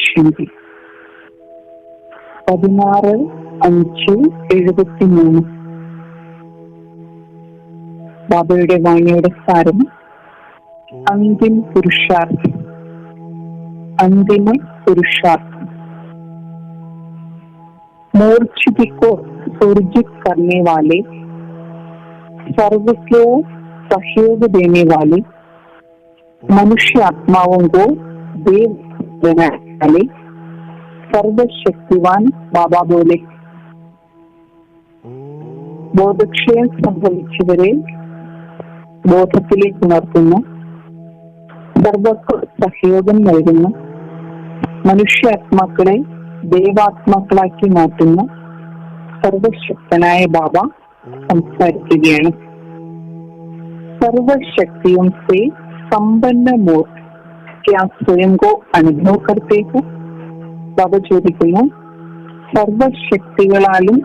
ശാന്തി. 16/5/73. ബാബയുടെ വാണിയുടെ സാരം अंतिम पुरुषार्थ. अंतिम पुरुषार्थ मूर्छित को सुरजित करने वाले, सर्व को सहयोग देने वाले, मनुष्य आत्माओं को देव बनाने वाले सर्वशक्तिवान बाबा बोले. ബോധക്ഷയം സംഭവിച്ചവരെ ബോധത്തിലേക്ക് ഉണർത്തുന്ന, സർവ്വർക്ക് സഹയോഗം നൽകുന്ന, മനുഷ്യാത്മാക്കളെ ദേവാത്മാക്കളാക്കി മാറ്റുന്ന സർവശക്തനായ ബാബ സംസാരിക്കുകയാണ്. സർവശക്തിयों से संपन्न मूर्त क्या स्वयं को अनुभव करते हो? ബാബ ചോദിക്കുന്നു, സർവശക്തികളാലും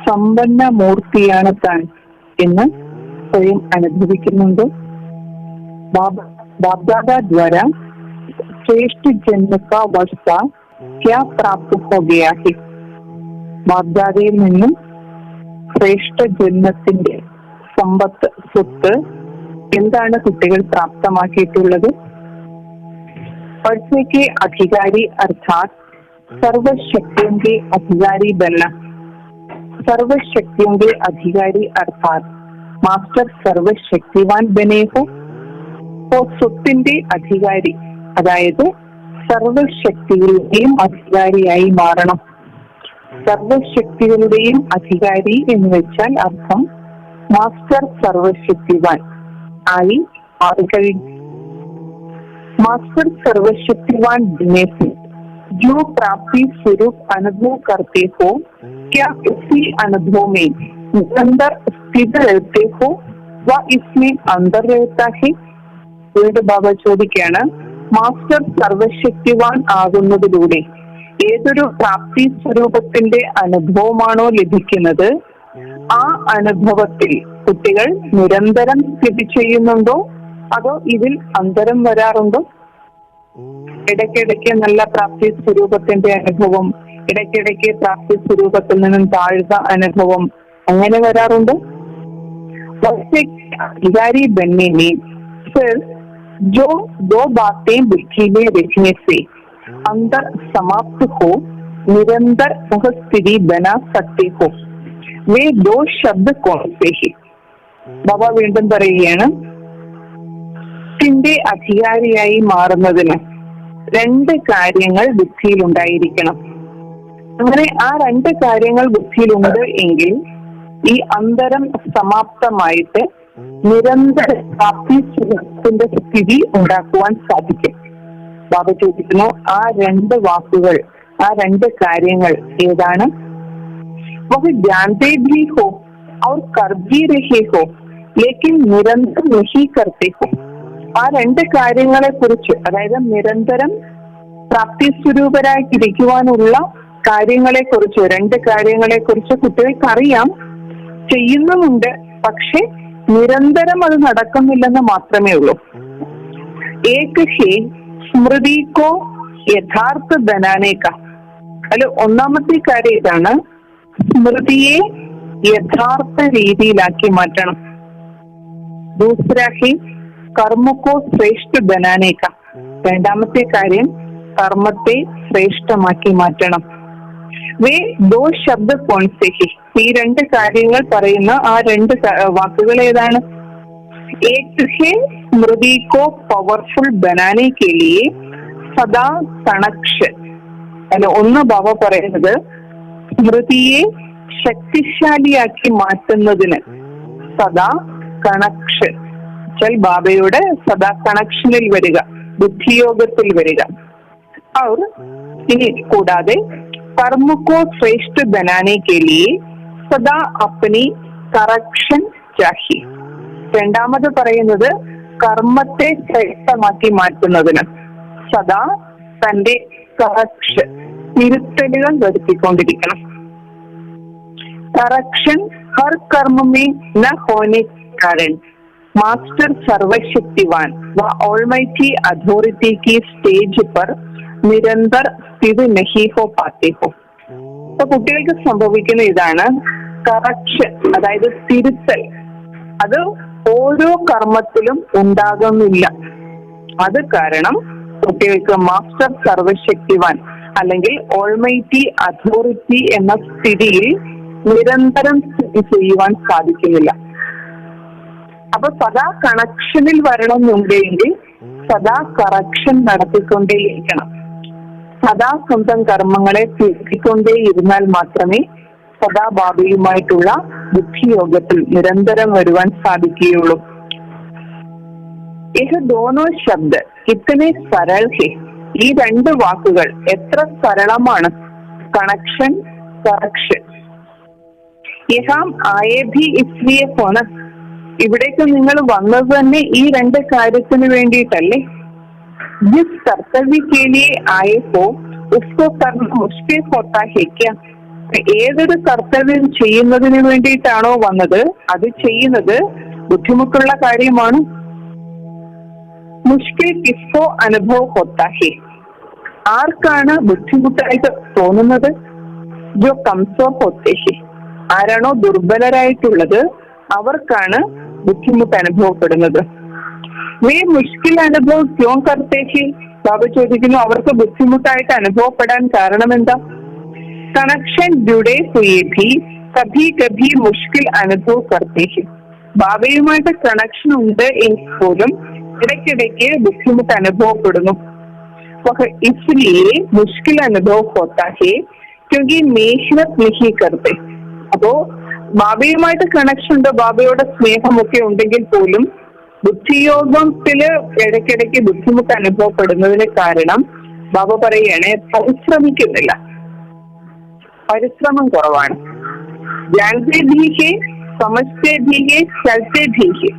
സമ്പന്ന മൂർത്തിയാണ് താൻ എന്ന് स्वयं अनुभविക്കുന്നുണ്ടോ? बाप दादा द्वारा श्रेष्ठ जन्म का अवस्था क्या प्राप्त हो गया है? ബാപ്ദാദയിൽ നിന്നും ശ്രേഷ്ഠ ജന്മത്തിന്റെ സമ്പത്ത്, സ്വത്ത് എന്താണ് കുട്ടികൾ പ്രാപ്തമാക്കിയിട്ടുള്ളത്? पर्से के अधिकारी अर्थात सर्वशक्तियों के अधिकारी बनना. सर्वशक्तियों के अधिकारी अर्थात മാസ്റ്റർ സർവശക്തിവാൻ ബനെ ഹോ. സ്വത്തിന്റെ അധികാരി, അതായത് സർവശക്തികളുടെയും അധികാരിയായി മാറണം. സർവശക്തികളുടെയും അധികാരി എന്ന് വെച്ചാൽ അർത്ഥം മാസ്റ്റർ സർവശക്തിവാൻ ആയി മാറിക്കഴിഞ്ഞു. मास्टर सर्वशक्तिवान बनने से जो प्राप्ति स्वरूप अनुभव करते हो, क्या इसी अनुभव में अंदर स्थित रहते हो व इसमें अंदर रहता है? വീണ്ടും ബാബ ചോദിക്കുകയാണ്, മാസ്റ്റർ സർവശക്തിവാൻ ആകുന്നതിലൂടെ ഏതൊരു പ്രാപ്തി സ്വരൂപത്തിന്റെ അനുഭവമാണോ ലഭിക്കുന്നത്, ആ അനുഭവത്തിൽ കുട്ടികൾ നിരന്തരം സ്ഥിതി ചെയ്യുന്നുണ്ടോ അതോ ഇതിൽ അന്തരം വരാറുണ്ടോ? ഇടയ്ക്കിടയ്ക്ക് നല്ല പ്രാപ്തി സ്വരൂപത്തിന്റെ അനുഭവം, ഇടയ്ക്കിടയ്ക്ക് പ്രാപ്തി സ്വരൂപത്തിൽ നിന്നും താഴ്ന്ന അനുഭവം, അങ്ങനെ വരാറുണ്ടോ? अधिकारी बनने में फिर जो दो बातें बुद्धि में रखने से अंदर समाप्त हो, निरंतर वह स्थिति बना सकते हो, वे दो शब्द कौन से है? ബാബ വീണ്ടും പറയുകയാണ്, ത്തിന്റെ അധികാരിയായി മാറുന്നതിന് രണ്ട് കാര്യങ്ങൾ ബുദ്ധിയിൽ ഉണ്ടായിരിക്കണം. അങ്ങനെ ആ രണ്ട് കാര്യങ്ങൾ ബുദ്ധിയിലുണ്ട് എങ്കിൽ ഈ അന്തരം സമാപ്തമായിട്ട് നിരന്തര പ്രാപ്തിയുടെ സ്ഥിതി ഉണ്ടാക്കുവാൻ സാധിക്കും. ബാബ ചോദിക്കുന്നു, ആ രണ്ട് വാക്കുകൾ, ആ രണ്ട് കാര്യങ്ങൾ ഏതാണ്? വഹ ജാനതേ ഭീ ഹോ ഔർ കർ ഭീ രഹേ ഹോ ലേക്കിൻ നിരന്തർ നഹീ കർത്തേ ഹോ. ആ രണ്ട് കാര്യങ്ങളെ കുറിച്ച്, അതായത് നിരന്തരം പ്രാപ്തി സ്വരൂപരായിട്ടിരിക്കുവാനുള്ള കാര്യങ്ങളെ കുറിച്ച്, രണ്ട് കാര്യങ്ങളെ കുറിച്ച് കുട്ടികൾക്ക് അറിയാം, ചെയ്യുന്നുമുണ്ട്, പക്ഷെ നിരന്തരം അത് നടക്കുന്നില്ലെന്ന് മാത്രമേ ഉള്ളൂ. ഏക് ഹേ സ്മൃതിക്കോ യഥാർത്ഥ ബനാനേക്ക. അല്ല, ഒന്നാമത്തെ കാര്യം ഇതാണ്, സ്മൃതിയെ യഥാർത്ഥ രീതിയിലാക്കി മാറ്റണം. ദൂസര ഹേ കർമ്മക്കോ ശ്രേഷ്ഠ ബനാനേക്ക. രണ്ടാമത്തെ കാര്യം കർമ്മത്തെ ശ്രേഷ്ഠമാക്കി മാറ്റണം. വേ ദോ ശബ്ദ കോൺസെ ഹി. ഈ രണ്ട് കാര്യങ്ങൾ പറയുന്ന ആ രണ്ട് വാക്കുകൾ ഏതാണ്? ഏക് ഹേ സ്മൃതിക്കോ പവർഫുൾ ബനാനെ കെ ലിയെ സദാ കണക്ഷ. അല്ല, ഒന്ന് ബാബ പറയുന്നത് സ്മൃതിയെ ശക്തിശാലിയാക്കി മാറ്റുന്നതിന് സദാ കണക്ഷ, ബാബയുടെ സദാ കണക്ഷനിൽ വരിക, ബുദ്ധിയോഗത്തിൽ വരിക. और ഇനി കൂടാതെ കർമ്മക്കോ ശ്രേഷ്ഠ ബനാനെ കെ ലിയെ സദാ അപ്നി കറക്ഷൻ ചാഹിയെ. രണ്ടാമത് പറയുന്നത് കർമ്മത്തെ ശ്രേഷ്ഠമാക്കി മാറ്റുന്നതിന് സദാ തന്റെ കറക്ഷൻ, തിരുത്തലുകൾ വരുത്തിക്കൊണ്ടിരിക്കണം. करेक्शन हर कर्म में न होने के कारण मास्टर सर्वशक्तिवान व ऑलमाइटी अथॉरिटी की स्टेज पर നിരന്തർ സ്ഥിതി നഹി ഹോ പാത്തെ ഹോ. അപ്പൊ കുട്ടികൾക്ക് സംഭവിക്കുന്ന ഇതാണ്, കറക്ഷൻ, അതായത് തിരുത്തൽ, അത് ഓരോ കർമ്മത്തിലും ഉണ്ടാകുന്നില്ല. അത് കാരണം കുട്ടികൾക്ക് മാസ്റ്റർ സർവശക്തിവാൻ അല്ലെങ്കിൽ ഓൾമൈറ്റി അതോറിറ്റി എന്ന സ്ഥിതിയിൽ നിരന്തരം സ്ഥിതി ചെയ്യുവാൻ സാധിക്കുന്നില്ല. അപ്പൊ സദാ കണക്ഷനിൽ വരണമെന്നുണ്ടെങ്കിൽ സദാ കറക്ഷൻ നടത്തിക്കൊണ്ടേയിരിക്കണം. സദാ സ്വന്തം കർമ്മങ്ങളെ തിരുത്തിക്കൊണ്ടേയിരുന്നാൽ മാത്രമേ സദാ ബാബയുമായിട്ടുള്ള ബുദ്ധിയോഗത്തിൽ നിരന്തരം വരുവാൻ സാധിക്കുകയുള്ളൂ. യഹ് ദോനോ ശബ്ദ കിത്തനെ സരൾ ഹെ. ഈ രണ്ട് വാക്കുകൾ എത്ര സരളമാണ്. Connection, correction. യഹാം ആയേ ഭി ഇസ്ലിയെ ഹോന. ഇവിടേക്ക് നിങ്ങൾ വന്നത് തന്നെ ഈ രണ്ട് കാര്യത്തിന് വേണ്ടിയിട്ടല്ലേ. ജിസ് കർത്തവ്യ കേ ലിയേ ആയേ ഹോ ഉസ്കോ കർന മുഷ്കിൽ ഹോത്താ ഹെ ക്യാ. ഏതൊരു കർത്തവ്യം ചെയ്യുന്നതിന് വേണ്ടിയിട്ടാണോ വന്നത് അത് ചെയ്യുന്നത് ബുദ്ധിമുട്ടുള്ള കാര്യമാണ്. മുഷ്കിൽ കിസ്കോ അനുഭവ ഹോത്താ ഹെ. ആർക്കാണ് ബുദ്ധിമുട്ടായിട്ട് തോന്നുന്നത്? ജോ കംസോർ ഹോത്തേ ഹെ. ആരാണോ ദുർബലരായിട്ടുള്ളത് അവർക്കാണ് ബുദ്ധിമുട്ട് അനുഭവപ്പെടുന്നത്. വേ മുഷ്കിൽ അനുഭവം ക്യോ കർത്തേ ഹെ. ബാബ ചോദിക്കുന്നു, അവർക്ക് ബുദ്ധിമുട്ടായിട്ട് അനുഭവപ്പെടാൻ കാരണം എന്താ? കണക്ഷൻ ജുഡേ ഹുയേ ഭി കഭി കഭി മുഷ്കിൽ അനുഭവ കർത്തേ ഹെ. ബാബയുമായിട്ട് കണക്ഷൻ ഉണ്ട് എങ്കിൽ പോലും ഇടയ്ക്കിടയ്ക്ക് ബുദ്ധിമുട്ട് അനുഭവപ്പെടുന്നു. इसलिए मुश्किल अनुभव होता है क्योंकि मेहनत नहीं करते. അപ്പോ ബാബയുമായിട്ട് കണക്ഷൻ ഉണ്ട്, ബാബയോടെ സ്നേഹമൊക്കെ ഉണ്ടെങ്കിൽ പോലും ബുദ്ധിയോഗത്തില് ഇടയ്ക്കിടയ്ക്ക് ബുദ്ധിമുട്ട് അനുഭവപ്പെടുന്നതിന് കാരണം ബാബ പറയാണ് പരിശ്രമിക്കുന്നില്ല, പരിശ്രമം കുറവാണ്. ജാൻതേ ഭീ ഹെ, സമജ്തേ ഭീ ഹെ, ചൽതേ ഭീ ഹെ.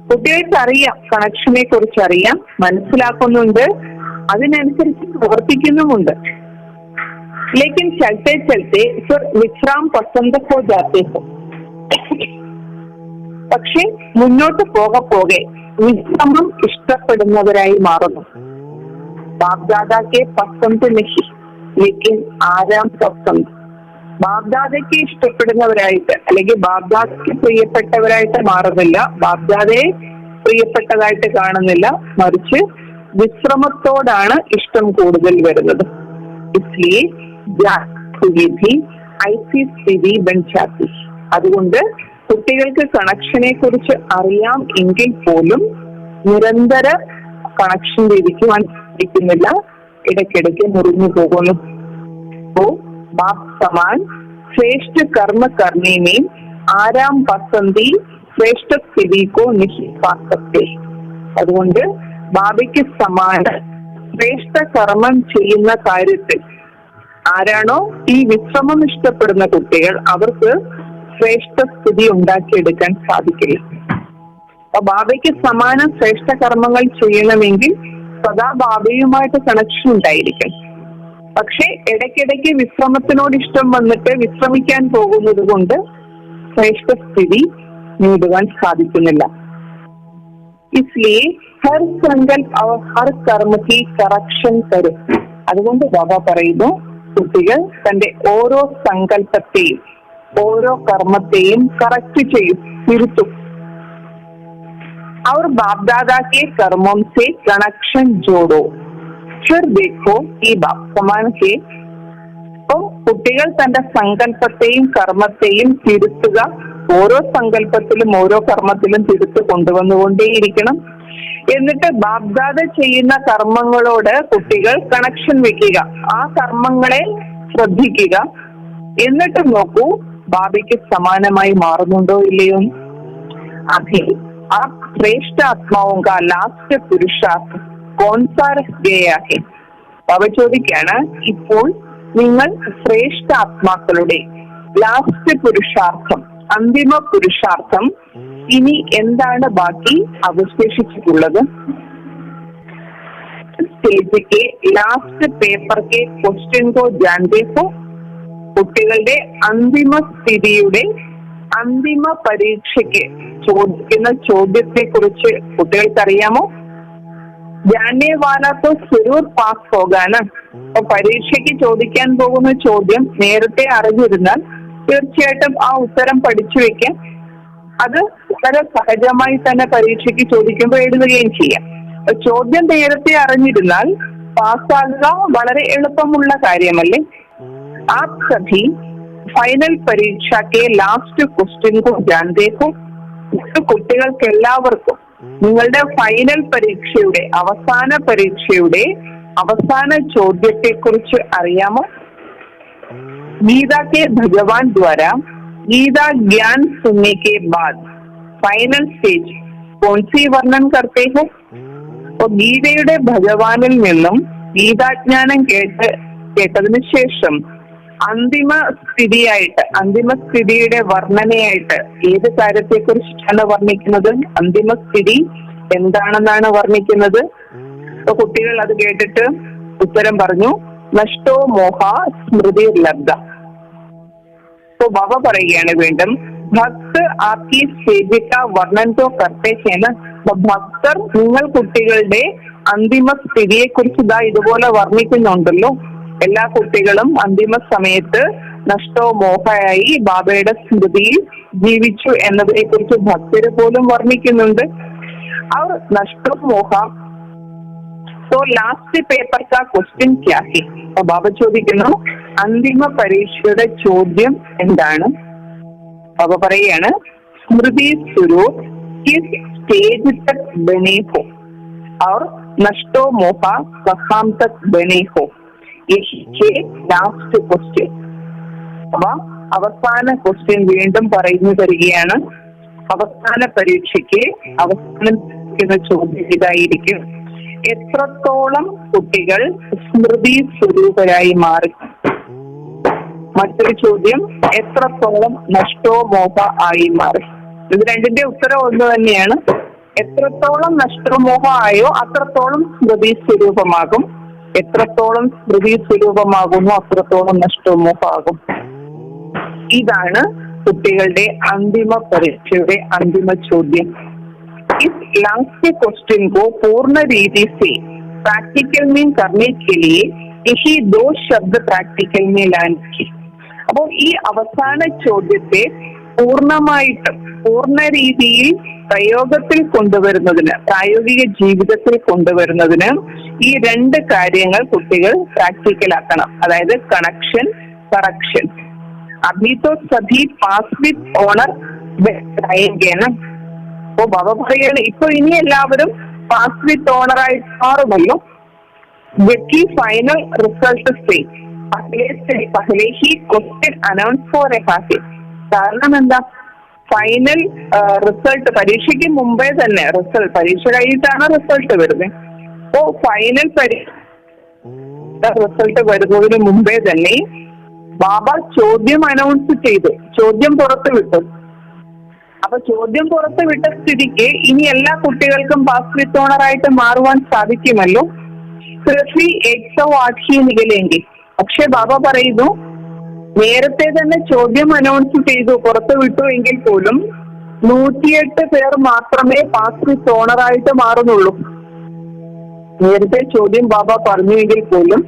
കുട്ടികൾക്ക് അറിയാം, കണക്ഷനെ കുറിച്ച് അറിയാം, മനസ്സിലാക്കുന്നുണ്ട്, അതിനനുസരിച്ച് പ്രവർത്തിക്കുന്നുമുണ്ട്. ലേക്കിൻ ചലത്തെ ചലത്തെ വിശ്രാം പസന്ത് ഹോ ജാത്തെ ഹോ. പക്ഷെ മുന്നോട്ട് പോകെ വിശ്രമം ഇഷ്ടപ്പെടുന്നവരായി മാറുന്നു. ബാപ്ദാദാക്കെ പസന്ത് നഹി ലേക്കിൻ ആരാം പസന്ത്. ബാപ്ദാദയ്ക്ക് ഇഷ്ടപ്പെടുന്നവരായിട്ട് അല്ലെങ്കിൽ ബാപ്ദാദയ്ക്ക് പ്രിയപ്പെട്ടവരായിട്ട് മാറുന്നില്ല, ബാപ്ദാദയെ പ്രിയപ്പെട്ടതായിട്ട് കാണുന്നില്ല, മറിച്ച് വിശ്രമത്തോടാണ് ഇഷ്ടം കൂടുതൽ വരുന്നത്. ഇസ്ലിയെ ഐസി സ്ഥിതി ബൻ ജാത്തി. അതുകൊണ്ട് കുട്ടികൾക്ക് കണക്ഷനെ കുറിച്ച് അറിയാം എങ്കിൽ പോലും നിരന്തര കണക്ഷൻ ലഭിക്കുവാൻ സാധിക്കുന്നില്ല, ഇടയ്ക്കിടയ്ക്ക് മുറിഞ്ഞു പോകുന്നു. तो बाप समान श्रेष्ठ कर्म करने में आराम पसंदी श्रेष्ठ स्थिति को नहीं पा सकते. അതുകൊണ്ട് ബാബയ്ക്ക് സമാന ശ്രേഷ്ഠ കർമ്മം ചെയ്യുന്ന കാര്യത്തിൽ ആരാണോ ഈ വിശ്രമം ഇഷ്ടപ്പെടുന്ന കുട്ടികൾ അവർക്ക് ശ്രേഷ്ഠ സ്ഥിതി ഉണ്ടാക്കിയെടുക്കാൻ സാധിക്കില്ല. അപ്പൊ ബാബയ്ക്ക് സമാന ശ്രേഷ്ഠ കർമ്മങ്ങൾ ചെയ്യണമെങ്കിൽ സദാ ബാബയുമായിട്ട് കണക്ഷൻ ഉണ്ടായിരിക്കും. പക്ഷെ ഇടയ്ക്കിടയ്ക്ക് വിശ്രമത്തിനോട് ഇഷ്ടം വന്നിട്ട് വിശ്രമിക്കാൻ പോകുന്നത് കൊണ്ട് ശ്രേഷ്ഠ സ്ഥിതി നേടുവാൻ സാധിക്കുന്നില്ല. इसलिए हर संकल्प और हर कर्म की करेक्शन करो. അതുകൊണ്ട് ബാബ പറയുന്നു, കുട്ടികൾ തന്റെ ഓരോ സങ്കല്പത്തെയും ഓരോ കർമ്മത്തെയും കറക്റ്റ് ചെയ്യും, തിരുത്തും. और बाप दादा के कर्मों से कनेक्शन जोड़ो. फिर देखो ഈ ബാप സമാൻ ഹെ. അപ്പോൾ കുട്ടികൾ തന്റെ സങ്കല്പത്തെയും കർമ്മത്തെയും തിരുത്തുക, ഓരോ സങ്കല്പത്തിലും ഓരോ കർമ്മത്തിലും തിരുത്ത് കൊണ്ടുവന്നുകൊണ്ടേയിരിക്കണം. എന്നിട്ട് ബാപ്ദാദ ചെയ്യുന്ന കർമ്മങ്ങളോട് കുട്ടികൾ കണക്ഷൻ വെക്കുക, ആ കർമ്മങ്ങളെ ശ്രദ്ധിക്കുക. എന്നിട്ട് നോക്കൂ ബാബയ്ക്ക് സമാനമായി മാറുന്നുണ്ടോ ഇല്ലയോ. അതെ ആ ശ്രേഷ്ഠ ആത്മാവും കാ ലാസ്റ്റ് പുരുഷാർത്ഥ കോൺസാർ ഗയാഹെ. ബാബ ചോദിക്കാണ്, ഇപ്പോൾ നിങ്ങൾ ശ്രേഷ്ഠ ആത്മാക്കളുടെ ലാസ്റ്റ് പുരുഷാർത്ഥം, അന്തിമ പുരുഷാർത്ഥം ഇനി എന്താണ് ബാക്കി അവശേഷിച്ചിട്ടുള്ളത്? സ്റ്റേജിക്ക് ലാസ്റ്റ് പേപ്പർക്ക് ക്വസ്റ്റ്യൻ കോ ജാൻതേ ഹോ. കുട്ടികളുടെ അന്തിമ സ്ഥിതിയുടെ അന്തിമ പരീക്ഷയ്ക്ക് ചോദിക്കുന്ന ചോദ്യത്തെ കുറിച്ച് കുട്ടികൾക്കറിയാമോ? जानने वाला तो जरूर പാസ് होगा ना. അപ്പൊ പരീക്ഷയ്ക്ക് ചോദിക്കാൻ പോകുന്ന ചോദ്യം നേരത്തെ അറിഞ്ഞിരുന്നാൽ തീർച്ചയായിട്ടും ആ ഉത്തരം പഠിച്ചു വെക്കാൻ അത് വളരെ സഹജമായി തന്നെ പരീക്ഷയ്ക്ക് ചോദിക്കുമ്പോൾ എഴുതുകയും ചെയ്യാം. ചോദ്യം നേരത്തെ അറിഞ്ഞിരുന്നാൽ പാസ്സാകുക വളരെ എളുപ്പമുള്ള കാര്യമല്ലേ. आप सभी ഫൈനൽ പരീക്ഷ के लास्ट क्वेश्चन को जानते हो. കുട്ടികൾക്ക് എല്ലാവർക്കും നിങ്ങളുടെ ഫൈനൽ പരീക്ഷയുടെ അവസാന ചോദ്യത്തെ കുറിച്ച് അറിയാമോ? गीता के भगवान द्वारा गीता ज्ञान सुनने के बाद फाइनल स्टेज कौन सी वर्णन करते हो? और ഗീതയുടെ ഭഗവാനിൽ നിന്നും ഗീതാജ്ഞാനം കേട്ടതിന് ശേഷം അന്തിമ സ്ഥിതിയുടെ വർണ്ണനയായിട്ട് ഏത് കാര്യത്തെ കുറിച്ചിട്ടാണ് വർണ്ണിക്കുന്നത്? അന്തിമ സ്ഥിതി എന്താണെന്നാണ് വർണ്ണിക്കുന്നത്. അപ്പൊ കുട്ടികൾ അത് കേട്ടിട്ട് ഉത്തരം പറഞ്ഞു, നഷ്ടോ മോഹ സ്മൃതി ലബ്ധ. तो बाबा പറയുകയാണ് വീണ്ടും, ഭക്തർ ആക്കി സേവിക വർണ്ണൻ തോ കർത്തേ ഹേ ന. ഭക്തർ നിങ്ങൾ കുട്ടികളുടെ അന്തിമ സ്ഥിതിയെ കുറിച്ച് ഇതുപോലെ വർണ്ണിക്കുന്നുണ്ടല്ലോ. എല്ലാ കുട്ടികളും അന്തിമ സമയത്ത് നഷ്ടോ മോഹയായി ബാബയുടെ സ്മൃതിയിൽ ജീവിച്ചു എന്നതിനെ കുറിച്ച് ഭക്തര് പോലും വർണ്ണിക്കുന്നുണ്ട്. അവർ നഷ്ടോ മോഹ तो लास्ट पेपर का क्वेश्चन क्या है? ബാബ ചോദിക്കുന്നു, അന്തിമ പരീക്ഷയുടെ ചോദ്യം എന്താണ്? ബാബ പറയുകയാണ്, സ്മൃതി സ്വരൂപ് കിസ് സ്റ്റേജ് തക് ബനെ ഹോ और നഷ്ടോ മോഹ കഹാം തക് ബനെ ഹോ. Last question. അപ്പൊ അവസാന ക്വസ്റ്റ്യൻ വീണ്ടും പറഞ്ഞു തരികയാണ്. അവസാന പരീക്ഷയ്ക്ക് അവസാനം ചോദ്യം ഇതായിരിക്കും, എത്രത്തോളം കുട്ടികൾ സ്മൃതി സ്വരൂപരായി മാറി? മറ്റൊരു ചോദ്യം, എത്രത്തോളം നഷ്ടോ മോഹ ആയി മാറി? ഇത് രണ്ടിന്റെ ഉത്തരം ഒന്ന് തന്നെയാണ്. എത്രത്തോളം നഷ്ടമോഹ ആയോ അത്രത്തോളം സ്മൃതി സ്വരൂപമാകും. എത്രത്തോളം സ്മൃതി സ്വരൂപമാകുന്നു അത്രത്തോളം നഷ്ടമോഹ ആകും. ഇതാണ് കുട്ടികളുടെ അന്തിമ പരീക്ഷയുടെ അന്തിമ ചോദ്യം. इस लास्ट क्वेश्चन को पूर्ण रीति से प्रैक्टिकल में करने के लिए यही 2 शब्द प्रैक्टिकल में लाने. അപ്പോൾ ഈ അവസാന ചോദ്യത്തെ പൂർണ്ണ രീതിയിൽ പ്രയോഗത്തിൽ കൊണ്ടുവരുന്നതിന്, പ്രായോഗിക ജീവിതത്തിൽ കൊണ്ടുവരുന്നതിന് ഈ 2 കാര്യങ്ങൾ കുട്ടികൾ പ്രാക്ടിക്കലാക്കണം. അതായത് കണക്ഷൻ, കറക്ഷൻ. അഭി തോ സഭി പാസ് വിത്ത് ഓണർ ആയെങ്കിൽ. അപ്പൊ ബാബ പറയാണ്, ഇപ്പൊ ഇനി എല്ലാവരും പാസ് വിത്ത് ഓണറായി മാറുമല്ലോ. ജബ് ഫൈനൽ റിസൾട്ട് പഹലെ ഹി ക്വസ്റ്റ്യൻ അനൗൺസ് ഹോ രഹാ ഹെ. കാരണം എന്താ? ഫൈനൽ റിസൾട്ട് പരീക്ഷയ്ക്ക് മുമ്പേ തന്നെ, പരീക്ഷ കഴിഞ്ഞിട്ടാണ് റിസൾട്ട് വരുന്നത്. അപ്പോ ഫൈനൽ റിസൾട്ട് വരുന്നതിന് മുമ്പേ തന്നെ ബാബ ചോദ്യം അനൗൺസ് ചെയ്തു, ചോദ്യം പുറത്തു വിട്ടു. അപ്പൊ ചോദ്യം പുറത്തു വിട്ട സ്ഥിതിക്ക് ഇനി എല്ലാ കുട്ടികൾക്കും പാസ് വിത്ത് ഓണറായിട്ട് മാറുവാൻ സാധിക്കുമല്ലോ. നികലെങ്കിൽ. പക്ഷെ ബാബ പറയുന്നു, നേരത്തെ തന്നെ ചോദ്യം അനൗൺസ് ചെയ്തു, പുറത്തു വിട്ടു എങ്കിൽ പോലും 108 പേർ മാത്രമേ പാസ് വിത്ത് ഓണറായിട്ട് മാറുന്നുള്ളൂ. നേരത്തെ ചോദ്യം ബാബ പറഞ്ഞുവെങ്കിൽ പോലും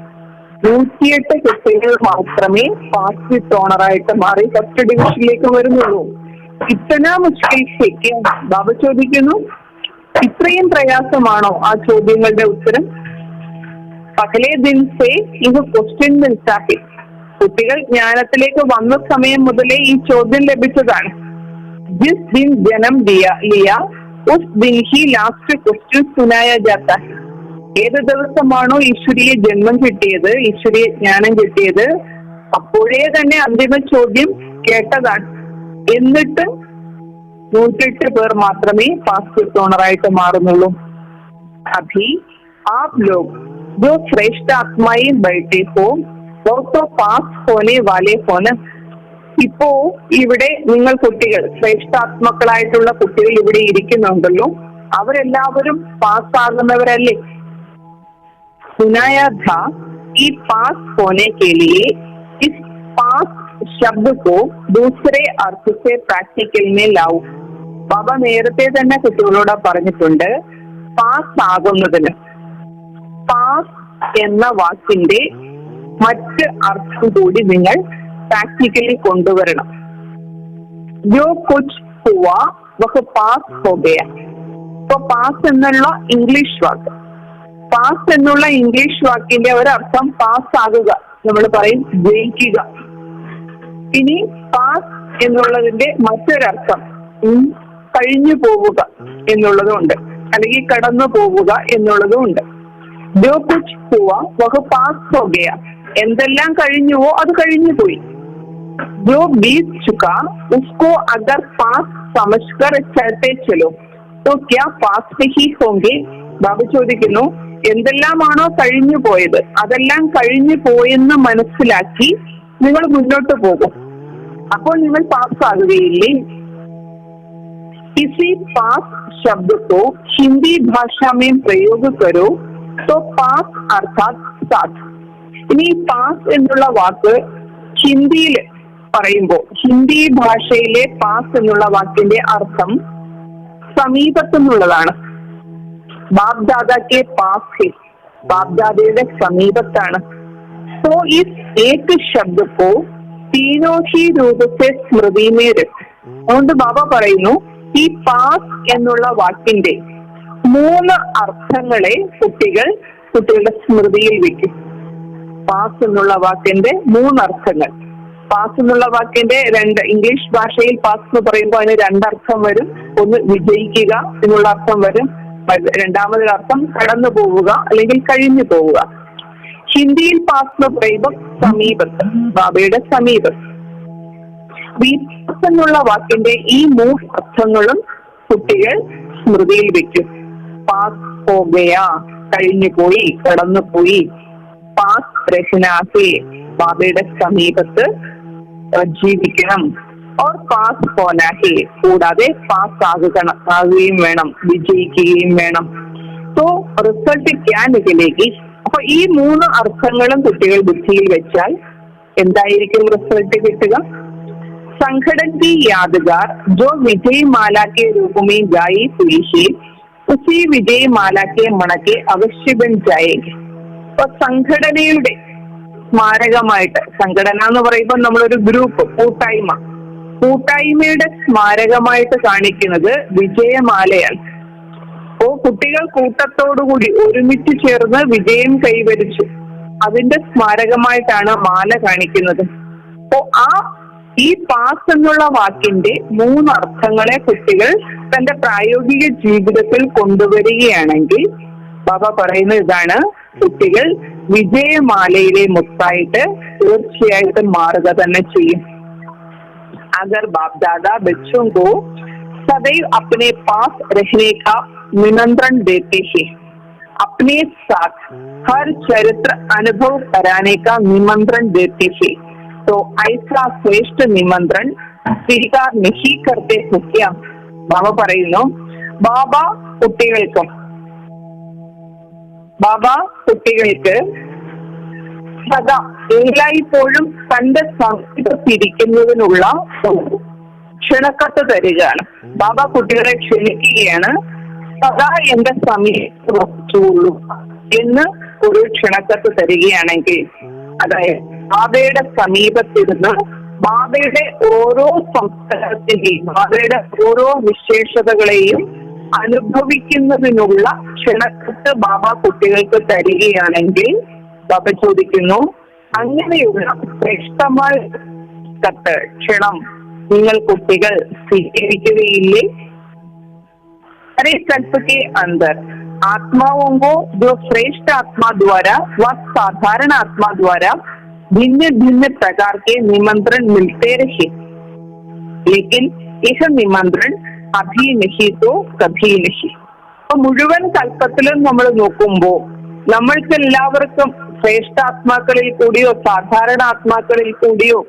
108 കുട്ടികൾ മാത്രമേ പാസ് വിത്ത് ഓണറായിട്ട് മാറി ഫസ്റ്റ് ഡിവിഷനിലേക്ക് വരുന്നുള്ളൂ. ഇത്തന മുഷ്കിൽ ബാബ ചോദിക്കുന്നു, ഇത്രയും പ്രയാസമാണോ ആ ചോദ്യങ്ങളുടെ ഉത്തരം? പകലേ ദിൻ സേ ഇത് ക്വസ്റ്റ്യൻ മിൽത്താ ഹെ. കുട്ടികൾ ജ്ഞാനത്തിലേക്ക് വന്ന സമയം മുതലേ ഈ ചോദ്യം ലഭിച്ചതാണ്. ജിസ് ദിൻ ജനം ലിയ ഉസ് ദിൻ ഹി ലാസ്റ്റ് ക്വസ്റ്റ്യൻ സുനായ ജാത്താ ഹെ. ഏത് ദിവസമാണോ ഈശ്വരീയ ജന്മം കിട്ടിയത്, ഈശ്വരീയ ജ്ഞാനം കിട്ടിയത്, അപ്പോഴേ തന്നെ അന്തിമ ചോദ്യം കേട്ടതാണ്. എന്നിട്ട് 108 പേർ മാത്രമേ പാസ് വിത്ത് ഓണറായിട്ട് മാറുന്നുള്ളൂ. അഭി ആപ് ലോഗ് जो श्रेष्ठ आत्माई बैठे हो वो तो पास होने वाले हो ना. ഇപ്പോ ഇവിടെ നിങ്ങൾ കുട്ടികൾ, ശ്രേഷ്ഠാത്മക്കളായിട്ടുള്ള കുട്ടികൾ ഇവിടെ ഇരിക്കുന്നുണ്ടല്ലോ, അവരെല്ലാവരും പാസ്സാകുന്നവരല്ലേ? सुनाया था कि पास होने के लिए इस पास शब्द को दूसरे अर्थ से प्रैक्टिकल में लाओ. ബാബ നേരത്തെ തന്നെ കുട്ടികളോട് പറഞ്ഞിട്ടുണ്ട്, പാസ് ആകുന്നതിന്, പാസ് എന്ന വാക്കിന്റെ മറ്റ് അർത്ഥം കൂടി നിങ്ങൾ പ്രാക്ടിക്കലി കൊണ്ടുവരണം. ജോ കുച്ച് ഹുവാ വഹ് പാസ് ഹോ ഗയാ. ഇപ്പൊ പാസ് എന്നുള്ള ഇംഗ്ലീഷ് വാക്ക്, പാസ് എന്നുള്ള ഇംഗ്ലീഷ് വാക്കിന്റെ ഒരർത്ഥം പാസ് ആകുക, നമ്മൾ പറയും ജയിക്കുക. ഇനി പാസ് എന്നുള്ളതിന്റെ മറ്റൊരർത്ഥം കഴിഞ്ഞു പോവുക എന്നുള്ളതുണ്ട്, അല്ലെങ്കിൽ കടന്നു പോവുക എന്നുള്ളതും ഉണ്ട്. ജോ കുച്ച് ഹുവാ വഹ് പാസ് ഹോ ഗയാ, എന്തെല്ലാം കഴിഞ്ഞുവോ അത് കഴിഞ്ഞു പോയി. ജോ ബീത് ചുകാ ഉസ്കോ അഗർ പാസ് സമജ്കർ ചലത്തെ ചലോ तो क्या पास नहीं होंगे. ബാബ ചോദിക്കുന്നു, എന്തെല്ലാമാണോ കഴിഞ്ഞു പോയത് അതെല്ലാം കഴിഞ്ഞു പോയെന്ന് മനസ്സിലാക്കി നിങ്ങൾ മുന്നോട്ട് പോകും, അപ്പോൾ നിങ്ങൾ പാസ് ആകുകയില്ലേ. किसी पास शब्द को हिंदी भाषा में प्रयोग करो तो पास अर्थात साथ. ഇനി പാസ് എന്നുള്ള വാക്ക് ഹിന്ദിയിൽ പറയുമ്പോൾ ഹിന്ദി ഭാഷയിലെ പാസ് എന്നുള്ള വാക്കിന്റെ അർത്ഥം സമീപത്തെന്നുള്ളതാണ്. ബാപ്ദാദാക്കെ പാസ് ഹെ, ബാപ്ദാദയുടെ സമീപത്താണ്. तो इस एक शब्द को तीनों ही रूप से स्मृति में रख. അതുകൊണ്ട് ബാബ പറയുന്നു, ഈ പാസ് എന്നുള്ള വാക്കിന്റെ 3 അർത്ഥങ്ങളെ കുട്ടികളുടെ സ്മൃതിയിൽ വെക്കും. പാസ് എന്നുള്ള വാക്കിന്റെ 3 അർത്ഥങ്ങൾ. പാസ് എന്നുള്ള വാക്കിന്റെ 2, ഇംഗ്ലീഷ് ഭാഷയിൽ പാസ് എന്ന് പറയുമ്പോൾ അതിന് 2 അർത്ഥം വരും. ഒന്ന് വിജയിക്കുക എന്നുള്ള അർത്ഥം വരും, രണ്ടാമതൊരർത്ഥം കടന്നു പോവുക അല്ലെങ്കിൽ കഴിഞ്ഞു പോവുക. ഹിന്ദിയിൽ പാസ് എന്ന് പറയുമ്പോൾ സമീപത്ത്, ബാബയുടെ സമീപത്ത്. പാസ് എന്നുള്ള വാക്കിന്റെ ഈ 3 അർത്ഥങ്ങളും കുട്ടികൾ സ്മൃതിയിൽ വെക്കും. പാസ് ഹോ ഗയാ, കഴിഞ്ഞു പോയി, കടന്നു പോയി. പാസ് രഹ്നാ ഹേ, ബാബയുടെ സമീപത്ത് ജീവിക്കണം. और പാസ് ഹോനാ ഹേ, കൂടാതെ പാസ് ആകുകയും വേണം, വിജയിക്കുകയും വേണം. तो റിസൾട്ട് ക്യാ നികലേഗി. അപ്പൊ ഈ 3 അർത്ഥങ്ങളും കുട്ടികൾ ബുദ്ധിയിൽ വെച്ചാൽ എന്തായിരിക്കും റിസൾട്ട് കിട്ടുക? संगठन की यादगार जो विजय माला के रूप में गाई हुई है उसी विजय माला के मणके अवश्य बन जाएगी. അപ്പൊ സംഘടനയുടെ സ്മാരകമായിട്ട്, സംഘടന എന്ന് പറയുമ്പോൾ നമ്മളൊരു ഗ്രൂപ്പ്, കൂട്ടായ്മയുടെ സ്മാരകമായിട്ട് കാണിക്കുന്നത് വിജയമാലയാണ്. അപ്പോ കുട്ടികൾ കൂട്ടത്തോടുകൂടി ഒരുമിച്ച് ചേർന്ന് വിജയം കൈവരിച്ചു, അതിന്റെ സ്മാരകമായിട്ടാണ് മാല കാണിക്കുന്നത്. അപ്പോ ഈ പാസ് എന്നുള്ള വാക്കിന്റെ 3 അർത്ഥങ്ങളെ കുട്ടികൾ തന്റെ പ്രായോഗിക ജീവിതത്തിൽ കൊണ്ടുവരികയാണെങ്കിൽ ബാബ പറയുന്നത് ഇതാണ്, കുട്ടികൾ വിജയമാലയിലെ മുത്തായിട്ട് തീർച്ചയായിട്ടും മാറുക തന്നെ ചെയ്യും. अगर बाप दादा बच्चों को सदैव अपने पास रहने का निमंत्रण देते हैं, अपने साथ हर चरित्र अनुभव कराने का निमंत्रण देते हैं, तो ऐसा श्रेष्ठ निमंत्रण स्वीकार नहीं करते हो क्या. ബാബ പറയുന്നു, ബാബ കുട്ടികൾക്ക് സദാ എല്ലായ്പ്പോഴും തന്റെ സമീപത്തിരിക്കുന്നതിനുള്ള ക്ഷണക്കത്ത് തരികയാണ്. ബാബ കുട്ടികളെ ക്ഷണിക്കുകയാണ്, സദാ എന്റെ സമീപത്ത് വച്ചുള്ളൂ എന്ന് ഒരു ക്ഷണക്കത്ത് തരികയാണെങ്കിൽ, അതായത് ബാബയുടെ സമീപത്തിരുന്ന് ബാബയുടെ ഓരോ സംസ്കാരത്തിന്റെയും ബാബയുടെ ഓരോ വിശേഷതകളെയും അനുഭവിക്കുന്നതിനുള്ള ക്ഷണക്കത്ത് ബാബ കുട്ടികൾക്ക് തരികയാണെങ്കിൽ ബാബ ചോദിക്കുന്നു, അങ്ങനെയുള്ള ശ്രേഷ്ഠമായ കത്ത്, ക്ഷണം നിങ്ങൾ കുട്ടികൾ സ്വീകരിക്കുകയില്ലേ? अरे कल्प के अंदर आत्माओं को जो श्रेष्ठ आत्मा द्वारा व साधारण आत्मा द्वारा भिन्न भिन्न प्रकार के निमंत्रण मिलते रहे, लेकिन यह निमंत्रण अभी नहीं तो कभी नहीं. അപ്പൊ മുഴുവൻ കൽപ്പത്തിലും നമ്മൾ നോക്കുമ്പോൾ നമ്മൾക്ക് എല്ലാവർക്കും ശ്രേഷ്ഠാത്മാക്കളിൽ കൂടിയോ സാധാരണ ആത്മാക്കളിൽ കൂടിയോ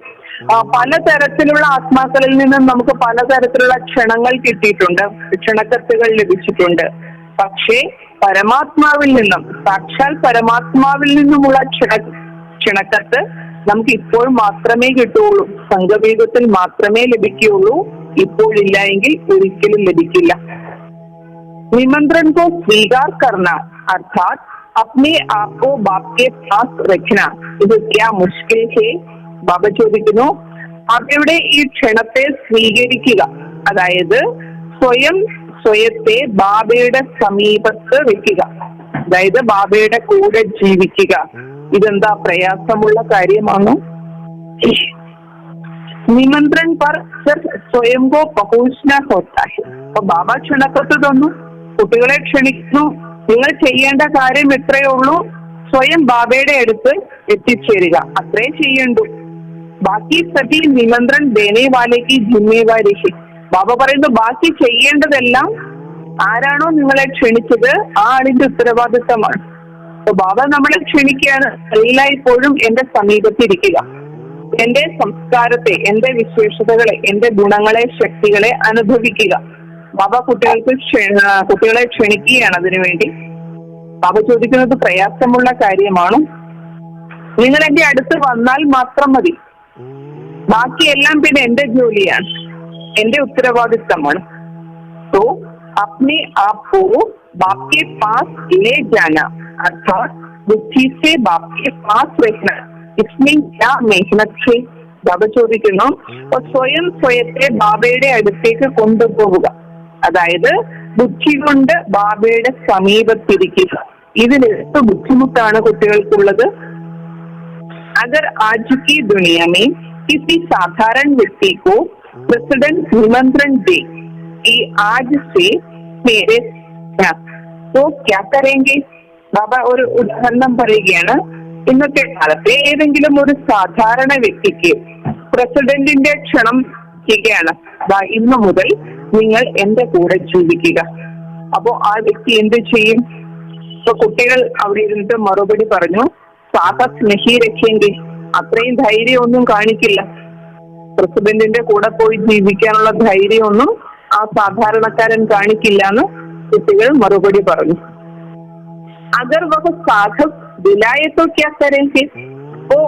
പലതരത്തിലുള്ള ആത്മാക്കളിൽ നിന്നും നമുക്ക് പലതരത്തിലുള്ള ക്ഷണങ്ങൾ കിട്ടിയിട്ടുണ്ട്, ക്ഷണക്കത്തുകൾ ലഭിച്ചിട്ടുണ്ട്. പക്ഷേ പരമാത്മാവിൽ നിന്നും, സാക്ഷാൽ പരമാത്മാവിൽ നിന്നുമുള്ള ക്ഷണക്കത്ത് നമുക്ക് ഇപ്പോൾ മാത്രമേ കിട്ടുകയുള്ളൂ, സംഗമയുഗത്തിൽ മാത്രമേ ലഭിക്കുകയുള്ളൂ. ഇപ്പോഴില്ല എങ്കിൽ ഒരിക്കലും ലഭിക്കില്ല. निमंत्रण को स्वीकार करना अर्थात अपने आप को बाप के पास रखना ഇത് क्या मुश्किल है? ബാബ ചോദിക്കുന്നു, അവരുടെ ഈ ക്ഷണത്തെ സ്വീകരിക്കുക, അതായത് സ്വയത്തെ ബാബയുടെ സമീപത്ത് വെക്കുക, അതായത് ബാബയുടെ കൂടെ ജീവിക്കുക. ഇതെന്താ പ്രയാസമുള്ള കാര്യമാണോ? നിമന്ത്രൺ पर सिर्फ स्वयं को पहुंचना होता है. അപ്പൊ ബാബ ക്ഷണക്കത്ത് തന്നു, കുട്ടികളെ ക്ഷണിക്കുന്നു. നിങ്ങൾ ചെയ്യേണ്ട കാര്യം എത്രയേ ഉള്ളൂ? സ്വയം ബാബയുടെ അടുത്ത് എത്തിച്ചേരുക, അത്രേ ചെയ്യണ്ടു. ബാക്കി സഭി നിമന്ത്രൺ ദേനെ വാലേക്ക് ജിമ്മേവാരി. ബാബ പറയുന്നു, ബാക്കി ചെയ്യേണ്ടതെല്ലാം ആരാണോ നിങ്ങളെ ക്ഷണിച്ചത് ആ ആളിന്റെ ഉത്തരവാദിത്തമാണ്. അപ്പൊ ബാബ നമ്മളെ ക്ഷണിക്കുകയാണ്, എല്ലായ്പ്പോഴും എന്റെ സമീപത്തിരിക്കുക, എന്റെ സംസ്കാരത്തെ, എന്റെ വിശേഷതകളെ, എന്റെ ഗുണങ്ങളെ, ശക്തികളെ അനുഭവിക്കുക. ബാബ കുട്ടികളെ ക്ഷണിക്കുകയാണ് അതിനുവേണ്ടി. ബാബ ചോദിക്കുന്നത് പ്രയാസമുള്ള കാര്യമാണോ? നിങ്ങൾ എന്റെ അടുത്ത് വന്നാൽ മാത്രം മതി, ബാക്കിയെല്ലാം പിന്നെ എന്റെ ജോലിയാണ്, എന്റെ ഉത്തരവാദിത്തമാണ്. तो अपने आप को बाप के पास ले जाना अर्थात बुद्धि से बाप के पास रखना, इसमें क्या मेहनत है? ബാബ ചോദിക്കുന്നു, സ്വയത്തെ ബാബയുടെ അടുത്തേക്ക് കൊണ്ടുപോവുക, അതായത് ബുദ്ധി കൊണ്ട് ബാബയുടെ സമീപത്തിരിക്കുക. ഇതിലെത്ര ബുദ്ധിമുട്ടാണ് കുട്ടികൾക്കുള്ളത്? अगर आज की दुनिया में किसी साधारण व्यक्ति को प्रेसिडेंट निमंत्रण दे कि आज से मेरे तो क्या करेंगे? ബാബ ഒരു ഉദാഹരണം പറയുകയാണ്. ഇന്നത്തെ കാലത്തെ ഏതെങ്കിലും ഒരു സാധാരണ വ്യക്തിക്ക് പ്രസിഡന്റിന്റെ ക്ഷണം ചെയ്യുകയാണ്, ഇന്നു മുതൽ നിങ്ങൾ എന്റെ കൂടെ ജീവിക്കുക. അപ്പോ ആ വ്യക്തി എന്ത് ചെയ്യും? ഇപ്പൊ കുട്ടികൾ അവിടെ ഇരുന്നിട്ട് മറുപടി പറഞ്ഞു, സാഹസ് നഹി രഖേങ്കി, അത്രയും ധൈര്യം ഒന്നും കാണിക്കില്ല, പ്രസിഡന്റിന്റെ കൂടെ പോയി ജീവിക്കാനുള്ള ധൈര്യമൊന്നും ആ സാധാരണക്കാരൻ കാണിക്കില്ല എന്ന് കുട്ടികൾ മറുപടി പറഞ്ഞു. അഗർ വഹ സാഹസ് ദിലായെ തോ ക്യാ കരേംഗെ? അപ്പോ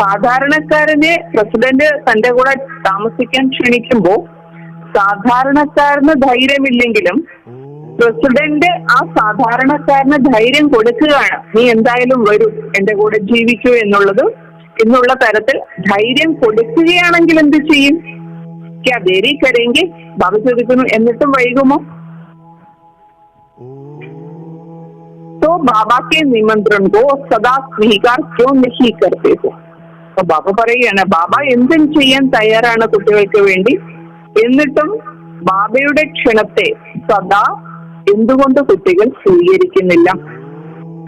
സാധാരണക്കാരനെ പ്രസിഡന്റ് തന്റെ കൂടെ താമസിക്കാൻ ക്ഷണിക്കുമ്പോ സാധാരണക്കാരന് ധൈര്യമില്ലെങ്കിലും പ്രസിഡന്റ് ആ സാധാരണക്കാരന് ധൈര്യം കൊടുക്കുകയാണ്, നീ എന്തായാലും വരൂ, എന്റെ കൂടെ ജീവിക്കൂ എന്നുള്ള തരത്തിൽ ധൈര്യം കൊടുക്കുകയാണെങ്കിൽ എന്ത് ചെയ്യും? ക്യാ ദേരി കരേങ്കെ? ബാബ ചോദിക്കുന്നു, എന്നിട്ടും വൈകുമോ? तो बाबा के निमंत्रण को सदा स्वीकार क्यों नहीं करते हो? അപ്പൊ ബാബ പറയുകയാണ്, ബാബ എന്തും ചെയ്യാൻ തയ്യാറാണ് കുട്ടികൾക്ക് വേണ്ടി, എന്നിട്ടും ബാബയുടെ ക്ഷണത്തെ സദാ എന്തുകൊണ്ട് കുട്ടികൾ സ്വീകരിക്കുന്നില്ല?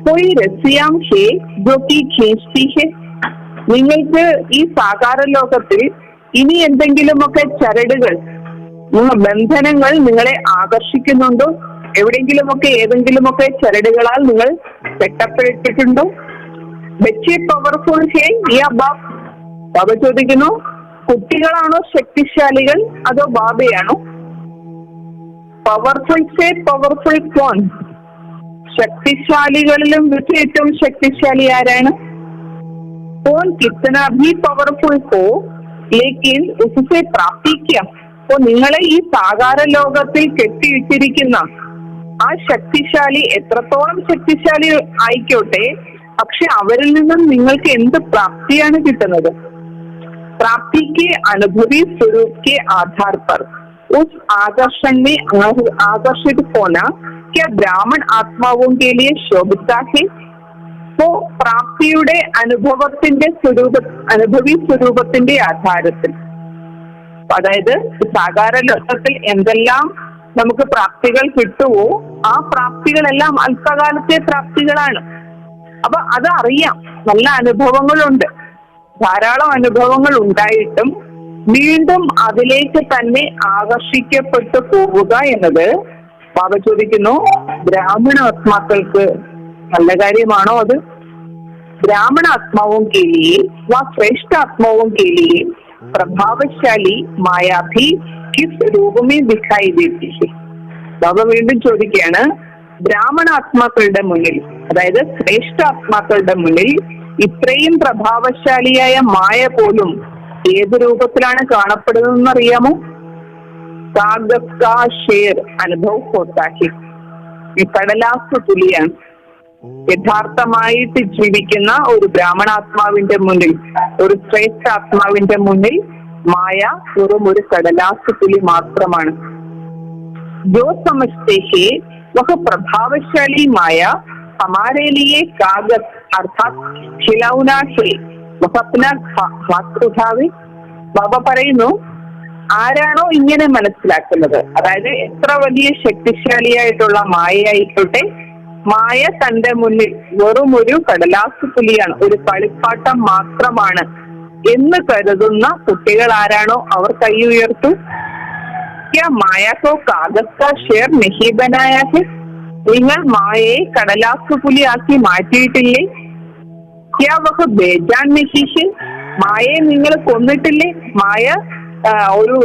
कोई रस्सियां है जो कि खींचती है? നിങ്ങൾക്ക് ഈ സാകാര ലോകത്തിൽ ഇനി എന്തെങ്കിലുമൊക്കെ ചരടുകൾ, ബന്ധനങ്ങൾ നിങ്ങളെ ആകർഷിക്കുന്നുണ്ടോ? എവിടെയെങ്കിലുമൊക്കെ ഏതെങ്കിലുമൊക്കെ ചരടുകളാൽ നിങ്ങൾ പെട്ടപ്പെട്ടിട്ടുണ്ടോ? ബച്ചേ പവർഫുൾ ഹേ യാ ബാബ്? ബാബ ചോദിക്കുന്നു, കുട്ടികളാണോ ശക്തിശാലികൾ അതോ ബാബയാണോ? പവർഫുൾ സേ പവർഫുൾ കോൺ? ശക്തിശാലികളിലും വെച്ച് ഏറ്റവും ശക്തിശാലി ആരാണ്? കോൺ കിത്തന ഭി പവർഫുൾ ഹോ ലേക്കിൻ ഉസ്സേ പ്രാപ്തി ക്യാ? അപ്പോ നിങ്ങളെ ഈ സാകാര ലോകത്തിൽ കെട്ടിയിട്ടിരിക്കുന്ന ആ ശക്തിശാലി എത്രത്തോളം ശക്തിശാലി ആയിക്കോട്ടെ, പക്ഷെ അവരിൽ നിന്നും നിങ്ങൾക്ക് എന്ത് പ്രാപ്തിയാണ് കിട്ടുന്നത്? प्राप्ति के अनुभवी स्वरूप के आधार पर उस आकर्षण में आकर्षित होना क्या ब्राह्मण आत्माओं के लिए शोभिता है? तो പ്രാപ്തിയുടെ അനുഭവി സ്വരൂപത്തിന്റെ ആധാരത്തിൽ, അതായത് സാകാര ലോകത്തിൽ എന്തെല്ലാം നമുക്ക് പ്രാപ്തികൾ കിട്ടുമോ ആ പ്രാപ്തികളെല്ലാം അല്പകാലത്തെ പ്രാപ്തികളാണ്. അപ്പൊ അതറിയാം, നല്ല അനുഭവങ്ങളുണ്ട്, ധാരാളം അനുഭവങ്ങൾ ഉണ്ടായിട്ടും വീണ്ടും അതിലേക്ക് തന്നെ ആകർഷിക്കപ്പെട്ടു പോവുക എന്നത് ബാബ ചോദിക്കുന്നു, ബ്രാഹ്മണ ആത്മാക്കൾക്ക് നല്ല കാര്യമാണോ അത്? ബ്രാഹ്മണ ആത്മാവും के लिए व श्रेष्ठ आत्माओं के लिए प्रभावशाली माया भी किस रूप में दिखाई देती है? ബാബ വീണ്ടും ചോദിക്കുകയാണ്, ബ്രാഹ്മണ ആത്മാക്കളുടെ മുന്നിൽ, അതായത് ശ്രേഷ്ഠ ആത്മാക്കളുടെ മുന്നിൽ ഇത്രയും പ്രഭാവശാലിയായ മായ പോലും ഏത് രൂപത്തിലാണ് കാണപ്പെടുന്നതെന്ന് അറിയാമോ? കാഗസ് കാ ഷേർ അനുഭവ ഹോത്താ ഹെ, ഈ കടലാസ് തുലിയാണ്. യഥാർത്ഥമായിട്ട് ജീവിക്കുന്ന ഒരു ബ്രാഹ്മണാത്മാവിന്റെ മുന്നിൽ, ഒരു ശ്രേഷ്ഠ ആത്മാവിന്റെ മുന്നിൽ മായ വെറും ഒരു കടലാസ് പുലി മാത്രമാണ്. जो समझते हैं वह प्रभावशाली माया हमारे लिए कागज अर्थात खिलौना है, वह अपना हाथ उठावे. ബാബ പറയുന്നു, ആരാണോ ഇങ്ങനെ മനസ്സിലാക്കുന്നത്, അതായത് എത്ര വലിയ ശക്തിശാലിയായിട്ടുള്ള മായ ആയിക്കോട്ടെ, മായ തന്റെ മുന്നിൽ വെറും ഒരു കടലാസ് പുലിയാണ്, ഒരു കളിപ്പാട്ടം മാത്രമാണ് എന്ന് കരുതുന്ന കുട്ടികൾ ആരാണോ അവർ കൈ ഉയർത്തു. क्या माया को कागज का शेर नहीं बनाया है? നിങ്ങൾ മായയെ കടലാസ് പുലിയാക്കി മാറ്റിയിട്ടില്ലേ? क्या वह बेजान नहीं है? മായയെ നിങ്ങൾ കൊന്നിട്ടില്ലേ? മായ ഒരു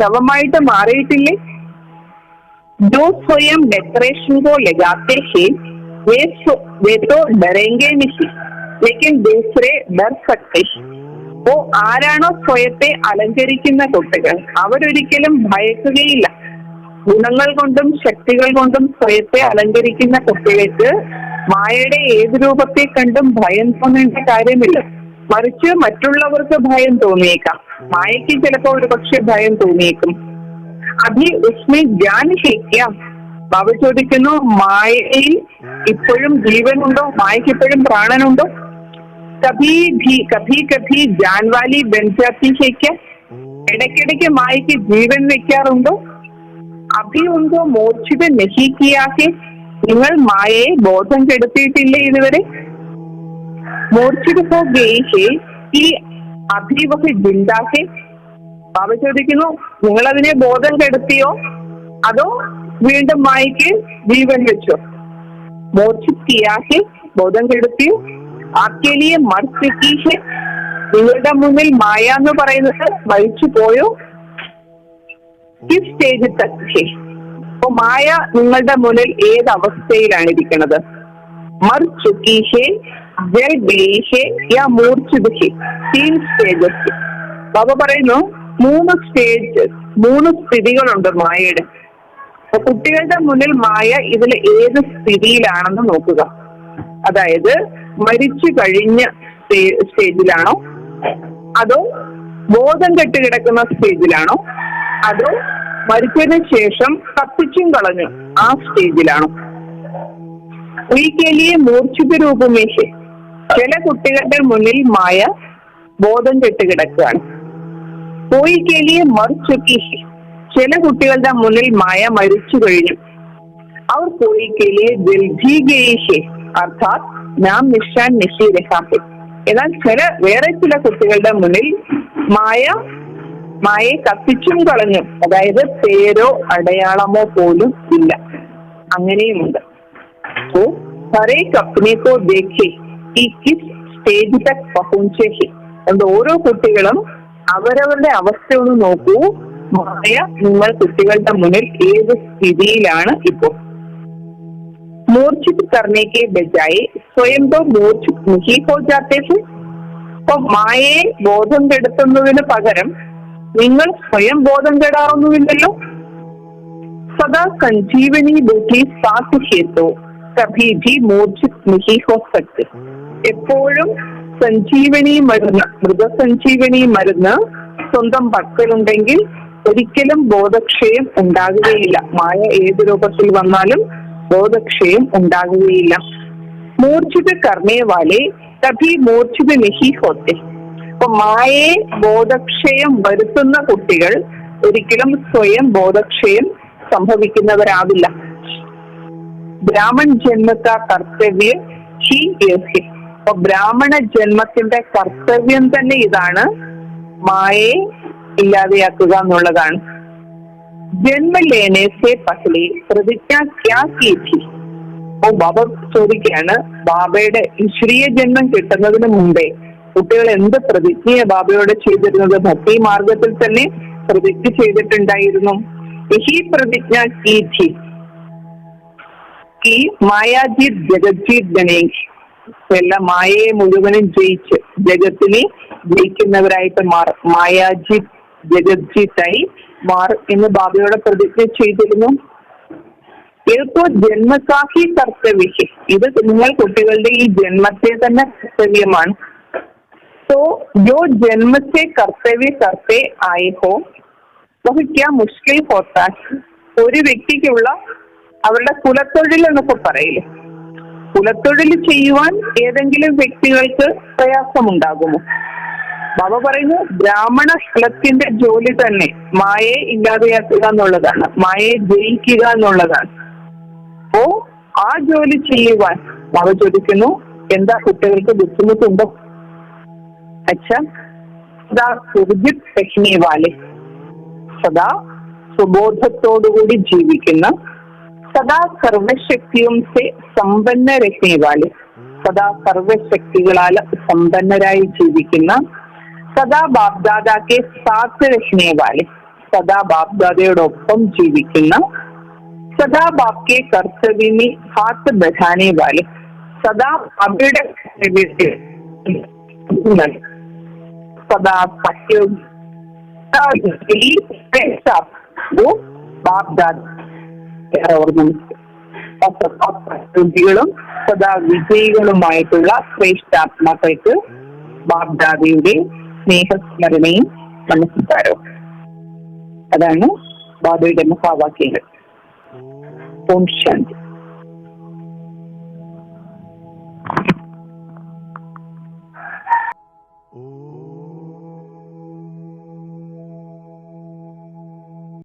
ശവമായിട്ട് മാറിയിട്ടില്ലേ? जो स्वयं डेकोरेशन को लगाते हैं वे तो डरेंगे नहीं, लेकिन दूसरे डर सकते हैं. ഓ, ആരാണോ സ്വയത്തെ അലങ്കരിക്കുന്ന കുട്ടികൾ അവരൊരിക്കലും ഭയക്കുകയില്ല. ഗുണങ്ങൾ കൊണ്ടും ശക്തികൾ കൊണ്ടും സ്വയത്തെ അലങ്കരിക്കുന്ന കുട്ടികൾക്ക് മായയുടെ ഏത് രൂപത്തെ കണ്ടും ഭയം തോന്നേണ്ട കാര്യമില്ല. മറിച്ച് മറ്റുള്ളവർക്ക് ഭയം തോന്നിയേക്കാം, മായയ്ക്ക് ചിലപ്പോൾ ഒരു പക്ഷെ ഭയം തോന്നിയേക്കും. അഭി ഉസ്മേ ജ്ഞാൻ ശേഖ്യം. ബാബ ചോദിക്കുന്നു, മായയിൽ ഇപ്പോഴും ജീവനുണ്ടോ? മായയ്ക്ക് ഇപ്പോഴും പ്രാണനുണ്ടോ? കഭി കഭി ജാൻവാലി ബൻ ജാത്തി ഹൈ ക്യാ? ഇടയ്ക്കിടയ്ക്ക് മായയ്ക്ക് ജീവൻ വെക്കാറുണ്ടോ? അഭി ഉണ്ടോ മോർച്ചിത് നഹി കിയാ ഹെ? നിങ്ങൾ മായയെ ബോധം കെടുത്തിയിട്ടില്ലേ ഇതുവരെ? മോർച്ചിത് ഹോ ഗയേ ഹെ ഈ അഭി വഹ ജിന്ദാ ഹെ? ബാബ ചോദിക്കുന്നു, നിങ്ങൾ അതിനെ ബോധം കെടുത്തിയോ അതോ വീണ്ടും മായയ്ക്ക് ജീവൻ വെച്ചോ? മോർച്ചിത് കിയാ ഹെ, ബോധം കെടുത്തിയോ? ആർക്കേലിയെ മർച്ചി, നിങ്ങളുടെ മുന്നിൽ മായ എന്ന് പറയുന്നത് മരിച്ചു പോയോ? ഈ സ്റ്റേജ് തക്ക്. അപ്പൊ മായ നിങ്ങളുടെ മുന്നിൽ ഏത് അവസ്ഥയിലാണ് ഇരിക്കുന്നത്? മർ ചുക്കി ഹെ, ജൽ ഗയി ഹെ, യാ മൂർച്ഛിത് ഹെ. 3 സ്റ്റേജസ്. ബാബ പറയുന്നു, 3 സ്റ്റേജ്, 3 സ്ഥിതികളുണ്ട് മായയുടെ. അപ്പൊ കുട്ടികളുടെ മുന്നിൽ മായ ഇതിൽ ഏത് സ്ഥിതിയിലാണെന്ന് നോക്കുക. അതായത് മരിച്ചു കഴിഞ്ഞ സ്റ്റേജിലാണോ, അതോ ബോധം കെട്ട് കിടക്കുന്ന സ്റ്റേജിലാണോ, അതോ മരിച്ചതിന് ശേഷം കത്തിച്ചും കളഞ്ഞു ആ സ്റ്റേജിലാണോ? ഒരിക്കലിയെ മൂർച്ഛിത രൂപമേശ്. ചില കുട്ടികളുടെ മുന്നിൽ മായ ബോധം കെട്ട് കിടക്കുകയാണ്. ഒരിക്കലിയെ മറിച്ചുക്കീശ്. ചില കുട്ടികളുടെ മുന്നിൽ മായ മരിച്ചു കഴിഞ്ഞു. അവർ ഒരിക്കലിയെ ജൽജീഗേശ് അർത്ഥാത് നാം നിശാൻ നിശി രഹാപ്പെ. എന്നാൽ വേറെ ചില കുട്ടികളുടെ മുന്നിൽ മായയെ കത്തിച്ചും കളഞ്ഞു, അതായത് പേരോ അടയാളമോ പോലും ഇല്ല. അങ്ങനെയുമുണ്ട്. तो हर एक अपने को देखे कि किस സ്റ്റേജ് തക് പഹുഞ്ചേ ഹെ. അതുകൊണ്ട് ഓരോ കുട്ടികളും അവരവരുടെ അവസ്ഥ ഒന്ന് നോക്കൂ. മായ നിങ്ങൾ കുട്ടികളുടെ മുന്നിൽ ഏത് സ്ഥിതിയിലാണ് ഇപ്പോൾ? മൂർച്ഛിത് करने के बजाय സ്വയം तो മൂർച്ഛിത് नहीं हो जाते थे. അപ്പൊ മായയെ ബോധം കെടുത്തുന്നതിന് പകരം നിങ്ങൾ സ്വയം ബോധം കെടാറൊന്നുമില്ലല്ലോ. സദാ സഞ്ജീവനി ബുദ്ധി സാത്ത് ഹേതോ കഭി ഭി മൂർച്ഛിത് नहीं हो सकते. എപ്പോഴും സഞ്ജീവനി മരുന്ന്, മൃഗസഞ്ജീവനി മരുന്ന് സ്വന്തം പക്കലുണ്ടെങ്കിൽ ഒരിക്കലും ബോധക്ഷയം ഉണ്ടാകുകയില്ല. മായ ഏത് രൂപത്തിൽ വന്നാലും ബോധക്ഷയം ഉണ്ടാകുകയില്ല. മൂർച്ഛിത് കർണേ വാലെ കഭി മൂർച്ഛിത് നഹി ഹോത്തെ. അപ്പൊ മായയെ ബോധക്ഷയം വരുത്തുന്ന കുട്ടികൾ ഒരിക്കലും സ്വയം ബോധക്ഷയം സംഭവിക്കുന്നവരാവില്ല. ബ്രാഹ്മൺ ജന്മത്ത കർത്തവ്യ ഹി യേഹി. അപ്പൊ ബ്രാഹ്മണ ജന്മത്തിന്റെ കർത്തവ്യം തന്നെ ഇതാണ്, മായയെ ഇല്ലാതെയാക്കുക എന്നുള്ളതാണ്. ജന്മ ലേനെ സെ പഹ്ലെ പ്രതിജ്ഞ ക്യാ കീ ഥി. അപ്പൊ ബാബ ചോദിക്കുകയാണ്, ബാബയുടെ ഈശ്വരീയ ജന്മം കിട്ടുന്നതിന് മുമ്പേ കുട്ടികൾ എന്ത് പ്രതിജ്ഞയെ ബാബയോട് ചെയ്തിരുന്നത്? ഭക്തി മാർഗത്തിൽ തന്നെ പ്രതിജ്ഞ ചെയ്തിട്ടുണ്ടായിരുന്നു. യഹി പ്രതിജ്ഞ കീ ഥി കി മായാജീത് ജഗജ്ജീത് ഗണേഷ്. എല്ലാം മായയെ മുഴുവനും ജയിച്ച് ജഗത്തിനെ ജയിക്കുന്നവരായിട്ട് മാറും. മായാജീത് ജഗജ്ജീത്തായി മാറും എന്ന് ബാബയോട് പ്രതിജ്ഞ ചെയ്തിരുന്നു. ഏതോ ജന്മസാഹി കർത്തവ്യ, ഇത് നിങ്ങൾ കുട്ടികളുടെ ഈ ജന്മത്തെ തന്നെ കർത്തവ്യമാണ്. तो जो जन्म से कर्तव्य करते आए हो वह क्या मुश्किल होता है. ഒരു വ്യക്തിക്കുള്ള അവരുടെ കുലത്തൊഴിൽ എന്നൊക്കെ പറയില്ലേ, കുലത്തൊഴിൽ ചെയ്യുവാൻ ഏതെങ്കിലും വ്യക്തികൾക്ക് പ്രയാസമുണ്ടാകുമോ? ബാബ പറയുന്നു ബ്രാഹ്മണ കുലത്തിന്റെ ജോലി തന്നെ മായയെ ഇല്ലാതെയാക്കുക എന്നുള്ളതാണ്, മായയെ ജയിക്കുക എന്നുള്ളതാണ്. അപ്പോ ആ ജോലി ചെയ്യുവാൻ ബാബ ചോദിക്കുന്നു എന്താ കുട്ടികൾക്ക് ബുദ്ധിമുട്ടുണ്ടോ? अच्छा, सदा सुरजित रखने वाले, सदा सुबोधത്തോടുകൂടി ജീവിക്കുന്ന, सदा സർവശക്തിയും से संपन्न रखने वाले, सदा സർവശക്തികളാൽ സമ്പന്നരായി ജീവിക്കുന്ന, सदा ബാപ്ദാദാക്കെ സാത്ത് रखने वाले, सदा ബാപ്ദാദയോടൊപ്പം ജീവിക്കുന്ന, सदा ബാപ്കെ കർത്തവ്യമേ ഹാത്ത് ബഠാനെ വാലെ, सदा അവരുടെ सदा वो बाप दाദികളും സദാ വിജയികളുമായിട്ടുള്ള ശ്രേഷ്ഠാത്മാക്കൾക്ക് ബാപ് ദാദിയുടെ സ്നേഹസ്മരണയും നമസ്കാരവും. അതാണ് ബാബയുടെ മഹാവാക്യങ്ങൾ. ഓം ശാന്തി.